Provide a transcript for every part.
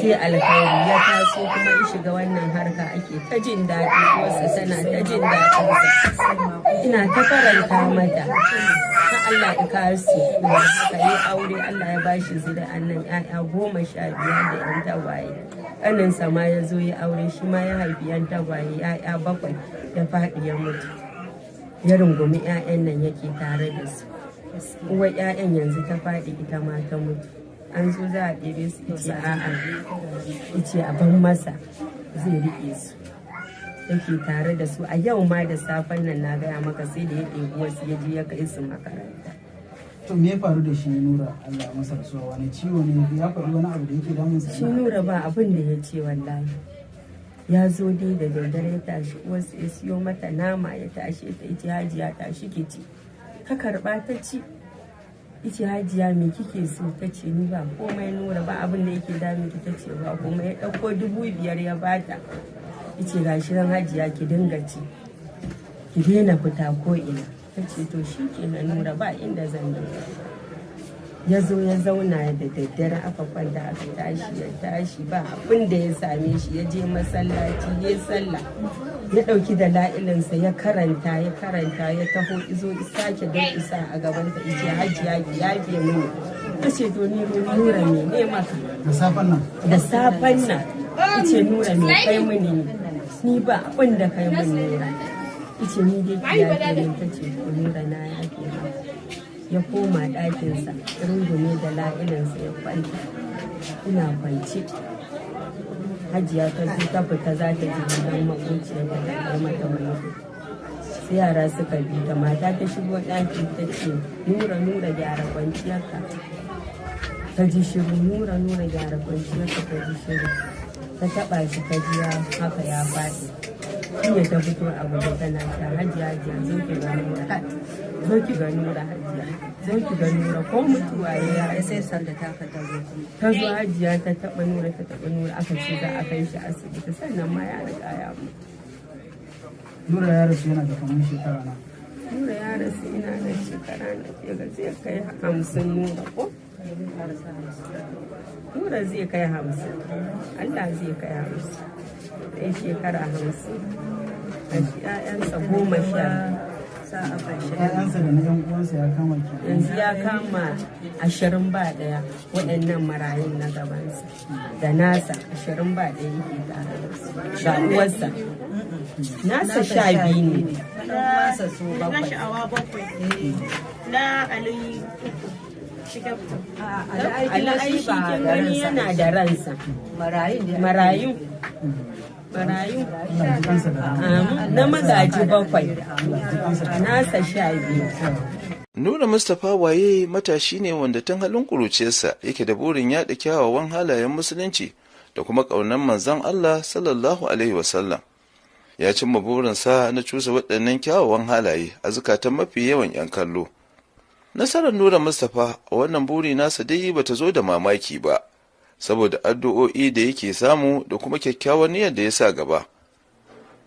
sai alkhairi ya taso kuma ya shiga wannan harka ake ta jin daɗi, wasu tana ta jin daɗinsa, ina ta faranta mata ta Allah ya kasu haka yi aure. Allah ya bashi zuri'an nan 'ya'ya 15 da 'yan tagwaye. ƙaninsa ma ya zo ya aure, shi ma ya haifi 'yan tagwaye 'ya'ya 7 ya faɗi ya mutu. Ya rungumi 'ya'yan nan yake tare da su. Uwar 'ya'yan yanzu ta faɗi, ita ma ta mutu. An zo za a ɗebe su, ice a'a, ice a ban masa zai riƙe su, yake tare da su. A yau ma da safen nan na gaya maka sai da ya ɗebi wasu ya je ya kai su makaranta. To me ya faru da shi Nura? Allah ya masa rasuwa, wani ciwo ne ya faru, wani abu da yake damun sa? Shi Nura ba abin da ya ce wallahi. Ya zo dai da daddare ya tashi, wasu ya siyo mata nama ya tashi ta ita Hajiya tashi ki ci. Ka karɓa ta ci. Ice Hajiya me kike so? Ta ce ni ba komai Nura, ba abin da yake dami ki. Ta ce ba komai. Ya ɗauko 5,000 ya bata. Ice gashi ran Hajiya ki dinga ci, ki daina fita ko ina. Ta ce to shi kenan Nura, ba inda zan je. Ya zo ya zauna da daddare aka kwanta aka tashi, ya tashi ba abin da ya same shi. Ya je masallaci ya sallah, ya ɗauki da la'ilinsa ya karanta ya taho izo sake don isa a gaban ta. Ice Hajiya ki yafe mini. Ta ce to ni Nura me ne maka? Da safen nan? Da safen nan. Ice Nura me kai mini? Ni ba abin da kai mini Nura. Ice ni dai ki yafe mini. Ta ce to Nura na yafe maka. Ya koma ɗakinsa, rungume da la'ilinsa ya kwanta. Ina kwance. Hajiya ta zo ta fita za ta je gidan makociyar ta kai mata wani. Sai yara suka bi ta, mata ta shigo ɗaki ta ce Nura gyara kwanciyarka. Ta ji shiru. Nura gyara kwanciyarka. Ta ji shiru. Ta taɓa shi ta ji haka ya faɗi. Iya ta fito a guje tana ta Hajiya zo ki ga Nura. Zo ki ga Nura Hajiya. Zo ki ga Nura ko mutuwa ya sai sanda ta ka ta zo. Ta zo Hajiya ta taɓa Nura aka ce za a kai shi asibiti, sannan ma ya riga ya mutu. Nura ya rasu yana da kamar shekara na? Nura ya rasu ina da shekara na ke ga zai kai 50 Nura ko? Nura zai kai 50. Allah zai kai 50. Ɗaya shekara 50. A shi 'ya'yansa 10. ‘Ya'yansa da na ‘yan uwansa ya kama ki? Yanzu ya kama 21 waɗannan marayun na gabansa. Da nasa 21 yake tare da su. Ga uwarsa. Nasa 12 ne. Nasa su 7. Na Ali Allah shi kin gani yana da ransa. Marayu na magaji 7, nasa 12. Nura Mustapha Waye matashi ne wanda tun halin ƙuruciyarsa yake da burin yaɗa kyawawan halayen musulunci da kuma ƙaunar manzon Allah sallallahu alaihi wasallam. Ya cimma burinsa na cusa waɗannan kyawawan halaye a zukatan mafi yawan 'yan kallo. Nasarar Nura Mustapha a wannan buri nasa dai bata zo da mamaki ba, saboda addu'o'i da yake samu da kuma kyakkyawar niyyar da ya sa gaba.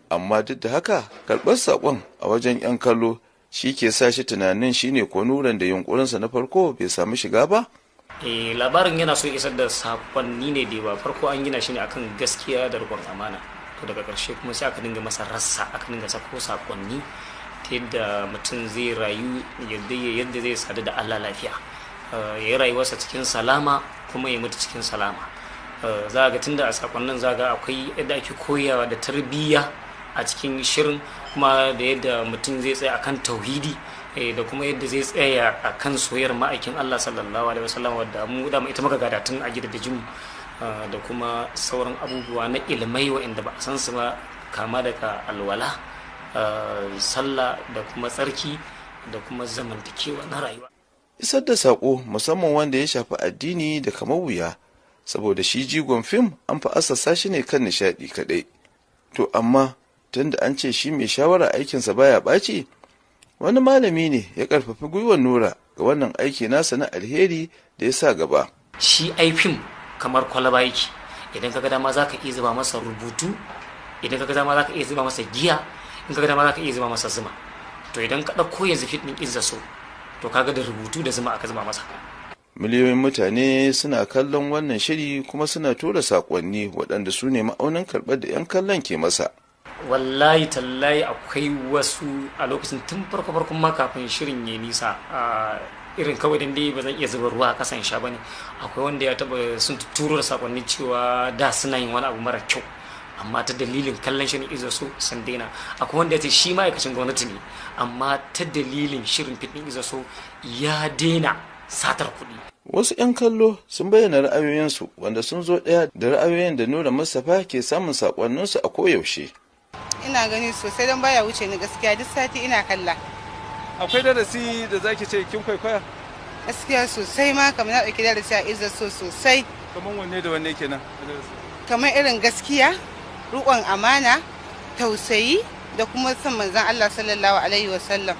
Amma duk da haka, karɓar saƙon a wajen 'yan kallo shi ke sa shi tunanin shi ne ko Nuran da yunƙurinsa na farko bai samu shiga ba? Labarin yana so isar da saƙonni ne da ba farko an gina shi ne akan gaskiya da riƙon amana. To daga ƙarshe kuma sai aka dinga masa rassa, aka dinga sako saƙonni ta yadda mutum zai rayu yadda zai sadu da Allah lafiya. Ya yi rayuwarsa cikin salama kuma ya mutu cikin salama. Za ga tunda a sakonnin za ga akwai yadda ake koyawa da tarbiyya a cikin shirin, kuma da yadda mutum zai tsaya akan tauhidi da kuma yadda zai tsaya akan soyayyar ma'aikin Allah sallallahu alaihi wasallam, wadda mu da ita muka gada tun a gidajen mu, da kuma sauran abubuwa na ilmai wa'anda ba a san su ba, kama daga alwala, sallah da kuma tsarki da kuma zamantakewa na rayuwa. Isar da saƙo musamman wanda ya shafi addini da kamar wuya, saboda shi jigon fim an fi assasa shi ne kan nishaɗi kaɗai. To amma tunda an ce shi mai shawara aikinsa baya ɓaci, wani malami ne ya ƙarfafi gwiwar Nura ga wannan aiki nasa na alheri da ya sa gaba. Shi ai fim kamar kwalaba yake, idan ka ga dama za ka iya zuba masa rubutu, idan ka ga dama za ka iya zuba masa giya, in ka ga dama za ka iya zuba masa zuma. To idan ka ɗauko yanzu fit ɗin Izza So, to kaga da rubutu da zuma aka zama masa. miliyoyin mutane suna kallon wannan shiri kuma suna tura saƙonni waɗanda su ne ma'aunin karɓar da 'yan kallon ke masa. Wallahi tallahi akwai wasu a lokacin tun farkon ma kafin shirin ya nisa irin kawai dan dai ba zan iya zuba ruwa a kasan sha bane. Akwai wanda ya taba sun turo da sakonni cewa da suna yin wani abu mara kyau amma ta dalilin kallon shirin izo so sun daina. Akwai wanda ya ce shi ma'aikacin gwamnati ne amma ta dalilin shirin fitin izo so ya daina satar kuɗi. Wasu 'yan kallo sun bayyana ra'ayoyinsu wanda sun zo ɗaya da ra'ayoyin da Nura Mustapha ke samun sakonninsu a koyaushe. Ina gani sosai don baya wuce ni gaskiya, duk sati ina kalla. Akwai darasi da zaki ce kin kwaikwaya? Gaskiya sosai ma, kamar na ɗauki darasi a Izza so sosai. Kamar wanne da wanne kenan? Kamar irin gaskiya, riƙon amana, tausayi da kuma son manzon Allah sallallahu alaihi wasallam.